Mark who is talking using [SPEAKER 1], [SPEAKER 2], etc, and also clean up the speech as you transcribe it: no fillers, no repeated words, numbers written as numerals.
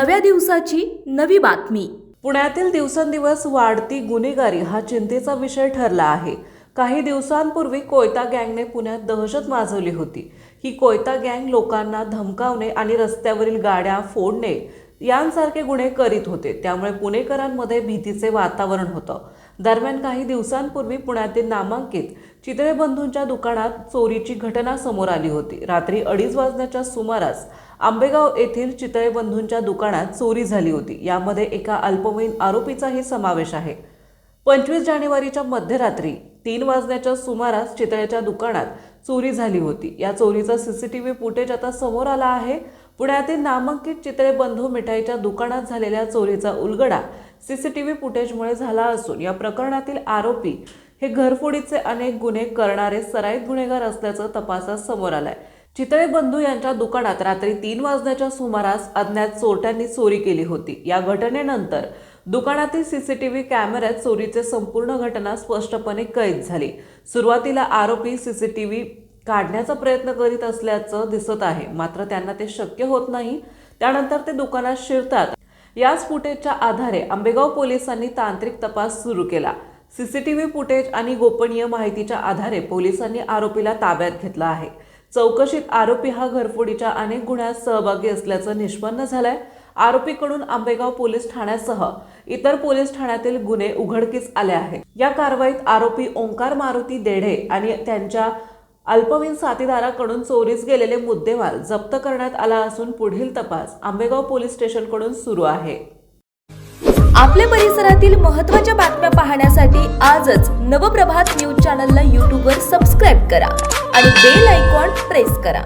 [SPEAKER 1] नव्या दिवसाची नवी बातमी।
[SPEAKER 2] पुण्यातील दिवसेंदिवस वाढती गुन्हेगारी हा चिंतेचा विषय ठरला आहे। काही दिवसांपूर्वी कोयता गँगने पुण्यात दहशत माजवली होती। ही कोयता गँग लोकांना धमकावणे आणि रस्त्यावरील गाड्या फोडणे यांसारखे गुन्हे करीत होते, त्यामुळे पुणेकरांमध्ये भीतीचे वातावरण होतं। दरम्यान काही दिवसांपूर्वी पुण्यातील नामांकित चितळे बंधूंच्या दुकानात चोरीची घटना समोर आली होती। रात्री 2:30 वाजण्याच्या सुमारास आंबेगाव येथील चितळे बंधूंच्या दुकानात चोरी झाली होती। यामध्ये एका अल्पवयीन आरोपीचाही समावेश आहे। 25 जानेवारीच्या मध्यरात्री 3 वाजण्याच्या सुमारास चितळेच्या दुकानात चोरी झाली होती। या चोरीचा सीसीटीव्ही फुटेज आता समोर आला आहे। पुण्यातील नामांकित चितळे बंधू मिठाईच्या दुकानात झालेल्या चोरीचा उलगडा सीसीटीव्ही फुटेजमुळे झाला असून या प्रकरणातील आरोपी हे घरफोडीचे अनेक गुन्हे करणारे सराईत गुन्हेगार असल्याचं तपासात समोर आलंय। चितळे बंधू यांच्या दुकानात रात्री 3 वाजण्याच्या सुमारास अज्ञात चोरट्यांनी चोरी केली होती। या घटनेनंतर दुकानातील सीसीटीव्ही कॅमेऱ्यात चोरीची संपूर्ण घटना स्पष्टपणे कैद झाली। सुरुवातीला आरोपी सीसीटीव्ही काढण्याचा प्रयत्न करीत असल्याचं दिसत आहे, मात्र त्यांना ते शक्य होत नाही। त्यानंतर ते दुकानात शिरतात। याच फुटेजच्या आधारे आंबेगाव पोलिसांनी तांत्रिक तपास सुरू केला। सीसीटीव्ही फुटेज आणि गोपनीय माहितीच्या आधारे पोलिसांनी आरोपीला ताब्यात घेतला आहे। चौकशीत आरोपी हा घरफोडीच्या अनेक गुन्ह्यात सहभागी असल्याचं निष्पन्न झालंय। आरोपीकडून आंबेगाव पोलीस ठाण्यासह इतर पोलीस ठाण्यातील गुन्हे उघडकीस आले आहेत। या कारवाईत आरोपी ओंकार मारुती देढे आणि त्यांच्या अल्पवयीन साथीदाराकडून चोरीस गेलेले मुद्देमाल जप्त करण्यात आला असून पुढील तपास आंबेगाव पोलीस स्टेशनकडून सुरू आहे।
[SPEAKER 1] आपल्या परिसरातील महत्त्वाच्या बातम्या पाहण्यासाठी आजच नवप्रभात न्यूज चॅनलला YouTube वर सबस्क्राइब करा आणि बेल आयकॉन प्रेस करा।